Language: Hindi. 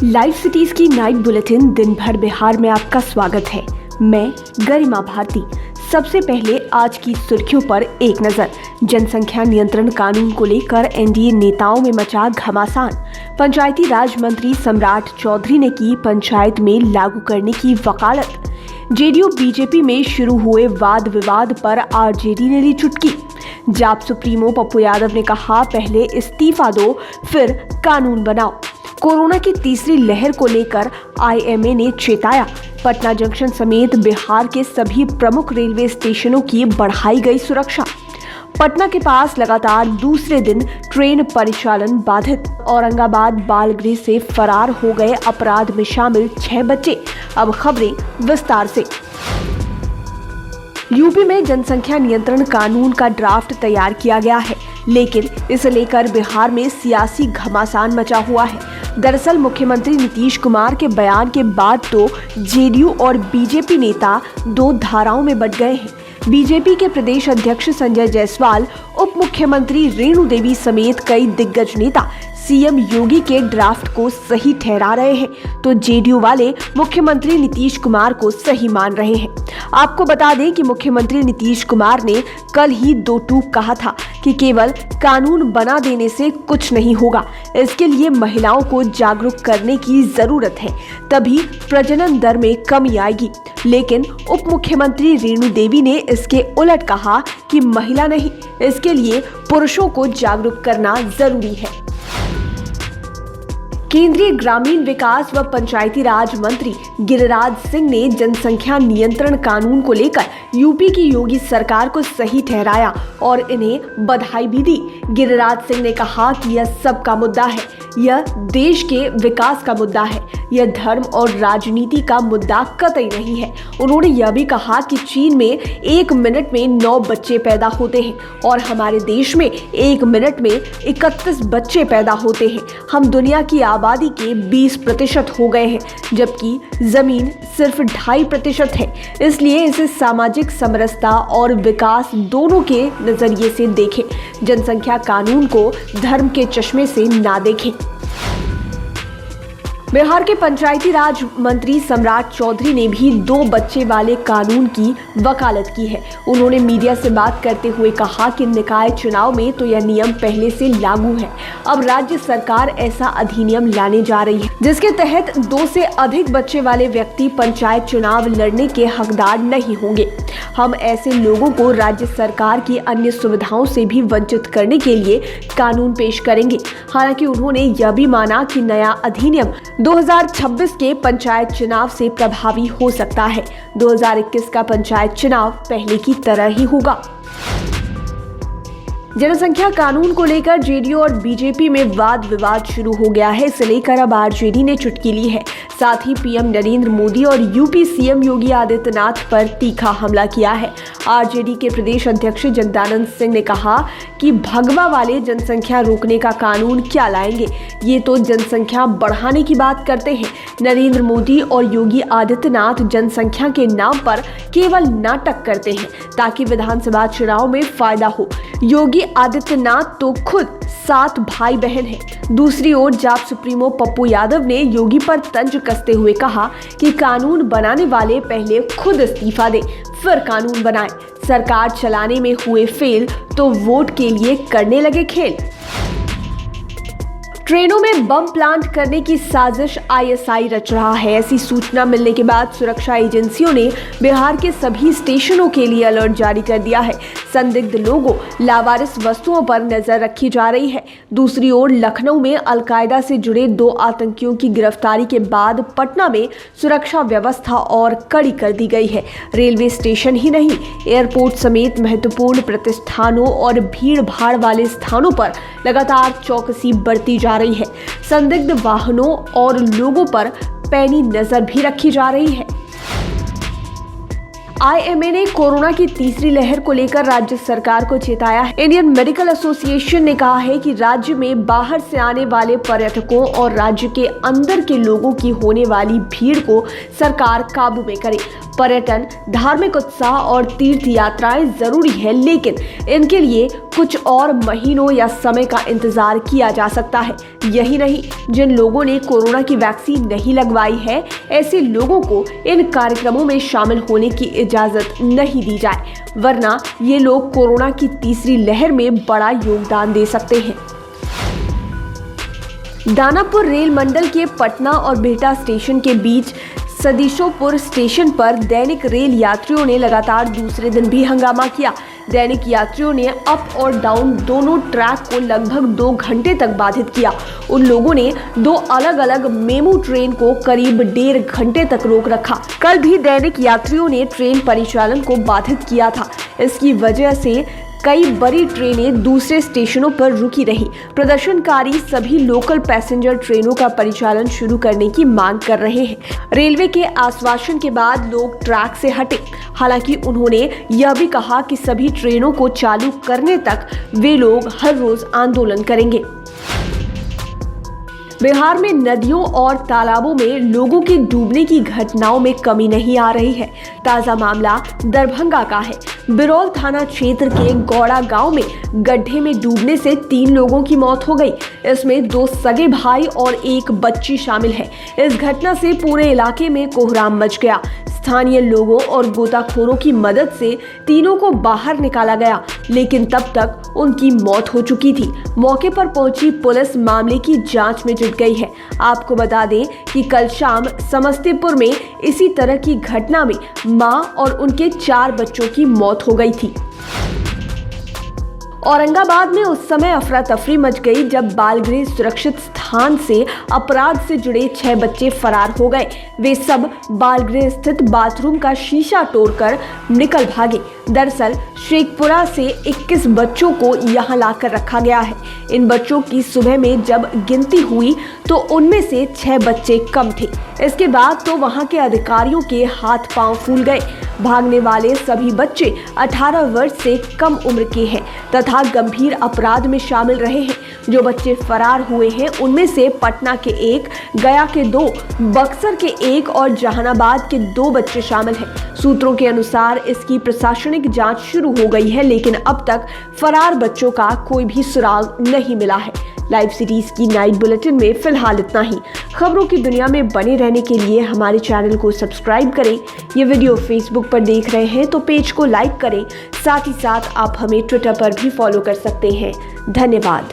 लाइव सिटीज की नाइट बुलेटिन दिन भर बिहार में आपका स्वागत है। मैं गरिमा भारती। सबसे पहले आज की सुर्खियों पर एक नजर। जनसंख्या नियंत्रण कानून को लेकर एनडीए नेताओं में मचा घमासान। पंचायती राज मंत्री सम्राट चौधरी ने की पंचायत में लागू करने की वकालत। जेडीयू बीजेपी में शुरू हुए वाद विवाद पर आरजेडी ने ली चुटकी। जाप सुप्रीमो पप्पू यादव ने कहा, पहले इस्तीफा दो फिर कानून बनाओ। कोरोना की तीसरी लहर को लेकर आईएमए ने चेताया। पटना जंक्शन समेत बिहार के सभी प्रमुख रेलवे स्टेशनों की बढ़ाई गई सुरक्षा। पटना के पास लगातार दूसरे दिन ट्रेन परिचालन बाधित। औरंगाबाद बाल गृह से फरार हो गए अपराध में शामिल 6 बच्चे। अब खबरें विस्तार से। यूपी में जनसंख्या नियंत्रण कानून का ड्राफ्ट तैयार किया गया है, लेकिन इसे लेकर बिहार में सियासी घमासान मचा हुआ है। दरअसल मुख्यमंत्री नीतीश कुमार के बयान के बाद तो जेडीयू और बीजेपी नेता दो धाराओं में बंट गए हैं। बीजेपी के प्रदेश अध्यक्ष संजय जायसवाल, उप मुख्यमंत्री रेणु देवी समेत कई दिग्गज नेता सीएम योगी के ड्राफ्ट को सही ठहरा रहे हैं, तो जेडीयू वाले मुख्यमंत्री नीतीश कुमार को सही मान रहे हैं। आपको बता दें कि मुख्यमंत्री नीतीश कुमार ने कल ही दो टूक कहा था कि केवल कानून बना देने से कुछ नहीं होगा, इसके लिए महिलाओं को जागरूक करने की जरूरत है, तभी प्रजनन दर में कमी आएगी। लेकिन उप मुख्यमंत्री रेणु देवी ने इसके उलट कहा कि महिला नहीं, इसके लिए पुरुषों को जागरूक करना जरूरी है। केंद्रीय ग्रामीण विकास व पंचायती राज मंत्री गिरिराज सिंह ने जनसंख्या नियंत्रण कानून को लेकर यूपी की योगी सरकार को सही ठहराया और इन्हें बधाई भी दी। गिरिराज सिंह ने कहा कि यह सबका मुद्दा है, यह देश के विकास का मुद्दा है, यह धर्म और राजनीति का मुद्दा कतई नहीं है। उन्होंने यह भी कहा कि चीन में 1 मिनट में 9 बच्चे पैदा होते हैं और हमारे देश में 1 मिनट में 31 बच्चे पैदा होते हैं। हम दुनिया की आबादी के 20% हो गए हैं, जबकि जमीन सिर्फ 2.5% है। इसलिए इसे सामाजिक समरसता और विकास दोनों के नजरिए से देखें। जनसंख्या कानून को धर्म के चश्मे से ना देखें। बिहार के पंचायती राज मंत्री सम्राट चौधरी ने भी 2 बच्चे वाले कानून की वकालत की है। उन्होंने मीडिया से बात करते हुए कहा कि निकाय चुनाव में तो यह नियम पहले से लागू है। अब राज्य सरकार ऐसा अधिनियम लाने जा रही है जिसके तहत 2 से अधिक बच्चे वाले व्यक्ति पंचायत चुनाव लड़ने के हकदार नहीं होंगे। हम ऐसे लोगों को राज्य सरकार की अन्य सुविधाओं से भी वंचित करने के लिए कानून पेश करेंगे। हालांकि उन्होंने यह भी माना कि नया अधिनियम 2026 के पंचायत चुनाव से प्रभावी हो सकता है। 2021 का पंचायत चुनाव पहले की तरह ही होगा। जनसंख्या कानून को लेकर जेडीयू और बीजेपी में वाद विवाद शुरू हो गया है। इसे लेकर अब आरजेडी ने चुटकी ली है। साथ ही पीएम नरेंद्र मोदी और यूपी सीएम योगी आदित्यनाथ पर तीखा हमला किया है। आरजेडी के प्रदेश अध्यक्ष जगदानंद सिंह ने कहा कि भगवा वाले जनसंख्या रोकने का कानून क्या लाएंगे, ये तो जनसंख्या बढ़ाने की बात करते हैं। नरेंद्र मोदी और योगी आदित्यनाथ जनसंख्या के नाम पर केवल नाटक करते हैं ताकि विधानसभा चुनाव में फायदा हो। योगी आदित्यनाथ तो खुद 7 भाई बहन हैं। दूसरी ओर जाप सुप्रीमो पप्पू यादव ने योगी पर तंज कसते हुए कहा कि कानून बनाने वाले पहले खुद इस्तीफा दें फिर कानून बनाएं। सरकार चलाने में हुए फेल तो वोट के लिए करने लगे खेल। ट्रेनों में बम प्लांट करने की साजिश आईएसआई रच रहा है। ऐसी सूचना मिलने के बाद सुरक्षा एजेंसियों ने बिहार के सभी स्टेशनों के लिए अलर्ट जारी कर दिया है। संदिग्ध लोगों, लावारिस वस्तुओं पर नजर रखी जा रही है। दूसरी ओर लखनऊ में अलकायदा से जुड़े 2 आतंकियों की गिरफ्तारी के बाद पटना में सुरक्षा व्यवस्था और कड़ी कर दी गई है। रेलवे स्टेशन ही नहीं, एयरपोर्ट समेत महत्वपूर्ण प्रतिष्ठानों और भीड़ भाड़ वाले स्थानों पर लगातार चौकसी बरती जा रही है। संदिग्ध वाहनों और लोगों पर पैनी नजर भी रखी जा रही है। आईएमए ने कोरोना की तीसरी लहर को लेकर राज्य सरकार को चेताया है। इंडियन मेडिकल एसोसिएशन ने कहा है कि राज्य में बाहर से आने वाले पर्यटकों और राज्य के अंदर के लोगों की होने वाली भीड़ को सरकार काबू में करे। पर्यटन, धार्मिक उत्साह और तीर्थ यात्राएं जरूरी है, लेकिन इनके लिए कुछ और महीनों या समय का इंतजार किया जा सकता है। यही नहीं, जिन लोगों ने कोरोना की वैक्सीन नहीं लगवाई है, ऐसे लोगों को इन कार्यक्रमों में शामिल होने की इजाजत नहीं दी जाए, वरना ये लोग कोरोना की तीसरी लहर में बड़ा योगदान दे सकते हैं। दानापुर रेल मंडल के पटना और बिहटा स्टेशन के बीच सदीशोपुर स्टेशन पर दैनिक रेल यात्रियों ने लगातार दूसरे दिन भी हंगामा किया। दैनिक यात्रियों ने अप और डाउन दोनों ट्रैक को लगभग 2 घंटे तक बाधित किया। उन लोगों ने 2 अलग अलग मेमू ट्रेन को करीब 1.5 घंटे तक रोक रखा। कल भी दैनिक यात्रियों ने ट्रेन परिचालन को बाधित किया था। इसकी वजह से कई बड़ी ट्रेनें दूसरे स्टेशनों पर रुकी रहीं। प्रदर्शनकारी सभी लोकल पैसेंजर ट्रेनों का परिचालन शुरू करने की मांग कर रहे हैं। रेलवे के आश्वासन के बाद लोग ट्रैक से हटे। हालांकि उन्होंने यह भी कहा कि सभी ट्रेनों को चालू करने तक वे लोग हर रोज आंदोलन करेंगे। बिहार में नदियों और तालाबों में लोगों के डूबने की घटनाओं में कमी नहीं आ रही है। ताजा मामला दरभंगा का है। बिरौल थाना क्षेत्र के गौड़ा गांव में गड्ढे में डूबने से 3 लोगों की मौत हो गई। इसमें 2 सगे भाई और 1 बच्ची शामिल है। इस घटना से पूरे इलाके में कोहराम मच गया। स्थानीय लोगों और गोताखोरों की मदद से तीनों को बाहर निकाला गया, लेकिन तब तक उनकी मौत हो चुकी थी। मौके पर पहुंची पुलिस मामले की जांच में जुट गई है। आपको बता दें कि कल शाम समस्तीपुर में इसी तरह की घटना में मां और उनके 4 बच्चों की मौत हो गई थी। औरंगाबाद में उस समय अफरा तफरी मच गई जब बालगृह सुरक्षित स्थान से अपराध से जुड़े 6 बच्चे फरार हो गए। वे सब बालगृह स्थित बाथरूम का शीशा तोड़कर निकल भागे। दरअसल शेखपुरा से 21 बच्चों को यहां लाकर रखा गया है। इन बच्चों की सुबह में जब गिनती हुई तो उनमें से 6 बच्चे कम थे। इसके बाद तो वहां के अधिकारियों के हाथ पांव फूल गए। भागने वाले सभी बच्चे 18 वर्ष से कम उम्र के हैं तथा गंभीर अपराध में शामिल रहे हैं। जो बच्चे फरार हुए हैं उनमें से पटना के 1, गया के 2, बक्सर के 1 और जहानाबाद के 2 बच्चे शामिल हैं। सूत्रों के अनुसार इसकी प्रशासनिक जांच शुरू हो गई है, लेकिन अब तक फरार बच्चों का कोई भी सुराग नहीं मिला है। लाइव सीरीज की नाइट बुलेटिन में फिलहाल इतना ही। खबरों की दुनिया में बने रहने के लिए हमारे चैनल को सब्सक्राइब करें। ये वीडियो फेसबुक पर देख रहे हैं तो पेज को लाइक करें। साथ ही साथ आप हमें ट्विटर पर भी फॉलो कर सकते हैं। धन्यवाद।